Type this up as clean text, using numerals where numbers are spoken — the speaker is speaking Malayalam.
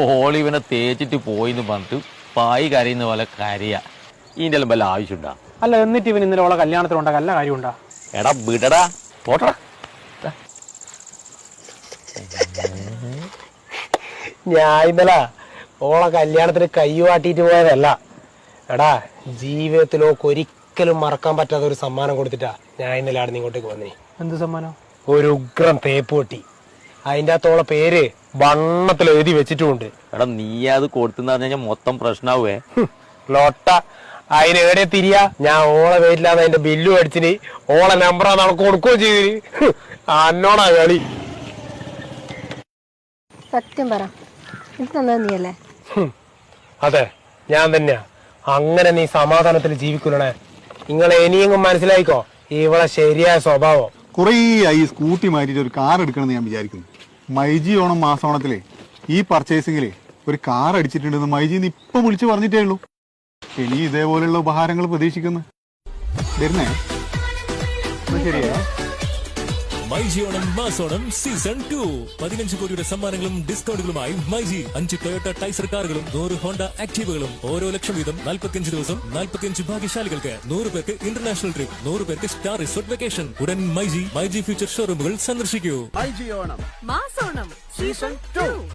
ഓളിവനെ തേച്ചിട്ട് പോയിന്ന് പറഞ്ഞിട്ട് പായി കരയുന്ന പോലെ കരയ ഇതിന്റെ എല്ലാം വല്ല ആവശ്യമുണ്ടാ? അല്ല, എന്നിട്ട് ഇവൻ ഇന്നലെ ഓളെ കല്യാണത്തിലുണ്ടാ വല്ല കാര്യമുണ്ടാ? എടാ വിടടാ, പോട്ടടാ. ഞാൻ ഇന്നലെ ഓളെ കല്യാണത്തിന് കയ്യുവാട്ടിട്ട് പോയതല്ല. എടാ, ജീവിതത്തിലൊക്കെ ഒരിക്കലും മറക്കാൻ പറ്റാത്ത ഒരു സമ്മാനം കൊടുത്തിട്ടാ ഞാൻ ഇന്നലെ ആടെ ഇങ്ങോട്ടേക്ക് വന്നേ. എന്ത് സമ്മാനം? ഒരു ഉഗ്രം തേപ്പ് പൊട്ടി. അതിന്റെ അകത്തോളെ പേര് വണ്ണത്തിൽ എഴുതി വെച്ചിട്ടുമുണ്ട്. എടാ നീ അത് കൊടുത്തെന്ന് പറഞ്ഞു കഴിഞ്ഞാൽ മൊത്തം പ്രശ്നാവേ. ലോട്ട അതിന് എവിടെ തിരിയാ? ഞാൻ ഓളെ പേരില്ലാതെ അതിന്റെ ബില്ലും അടിച്ചിന്, ഓളെ നമ്പറാ നമുക്ക് കൊടുക്കുകയും ചെയ്തിന്. അന്നോടാ കളി. സത്യം പറ, ഇത് തന്നത് നീയല്ലേ? അതെ, ഞാൻ തന്നെയാ. അങ്ങനെ നീ സമാധാനത്തിൽ ജീവിക്കൂലേ? നിങ്ങൾ ഇനിയെങ്കിലും മനസ്സിലായിക്കോ ഇവളെ ശരിയായ സ്വഭാവം. കുറേ ആയി സ്കൂട്ടി മാറ്റിയിട്ട് ഒരു കാർ എടുക്കണമെന്ന് ഞാൻ വിചാരിക്കുന്നു. മൈജി ഓണം മാസോണത്തിലെ ഈ പർച്ചേസിങ്ങില് ഒരു കാർ അടിച്ചിട്ടുണ്ടെന്ന് മൈജിന്ന് ഇപ്പൊ വിളിച്ചു പറഞ്ഞിട്ടേ ഉള്ളൂ. ഇനി ഇതേപോലെയുള്ള ഉപഹാരങ്ങൾ പ്രതീക്ഷിക്കുന്നു. വരുന്നേ ശരിയാ. മൈജി ഓണം മാസോണം സീസൺ 2 15 കോടിയുടെ സമ്മാനങ്ങളും ഡിസ്കൗണ്ടുകളുമായി മൈജി 5 ടൊയോട്ട ടൈസർ കാറുകളും 100 ഹോണ്ട ആക്ടീവകളും ഓരോ ലക്ഷം വീതം 45 ദിവസം 45 ഭാഗ്യശാലികൾക്ക് 100 പേർക്ക് ഇന്റർനാഷണൽ ട്രിപ്പ്, 100 പേർക്ക് സ്റ്റാർ റിസോർട്ട് വെക്കേഷൻ. ഉടൻ മൈജി ഫ്യൂച്ചർ ഷോറൂമുകൾ സന്ദർശിക്കൂ. മൈജി ഓണം മാസോണം സീസൺ 2.